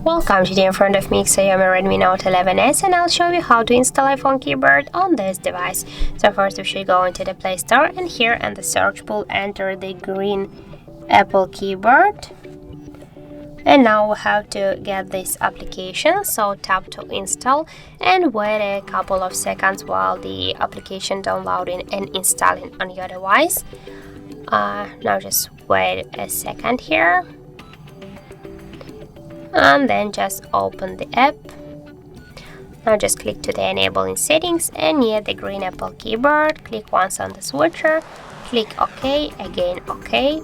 Welcome, today in front of me XIAOMI Redmi Note 11s, and I'll show you how to install iPhone keyboard on this device. So first we should go into the Play Store, and here in the search pool enter the green Apple keyboard. And now we have to get this application, so tap to install and wait a couple of seconds while the application downloading and installing on your device. Now just wait a second here. And then just open the app. Now just click to the enabling settings, and near the green Apple keyboard, click once on the switcher, click OK, again OK,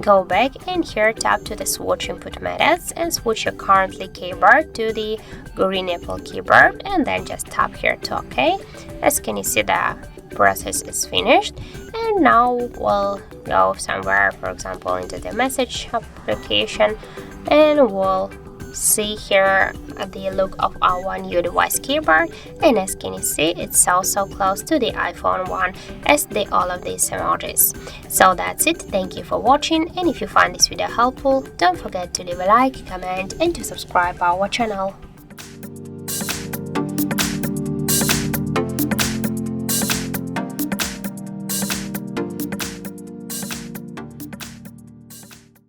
go back, and here tap to the switch input methods and switch your currently keyboard to the green Apple keyboard, and then just tap here to OK. As can you see, the process is finished, and now we'll go somewhere, for example into the message application, and we'll see here the look of our new device keyboard. And as can you see, it's so close to the iPhone 1 as all of these emojis. So that's it. Thank you for watching, and if you find this video helpful, don't forget to leave a like, comment and to subscribe our channel.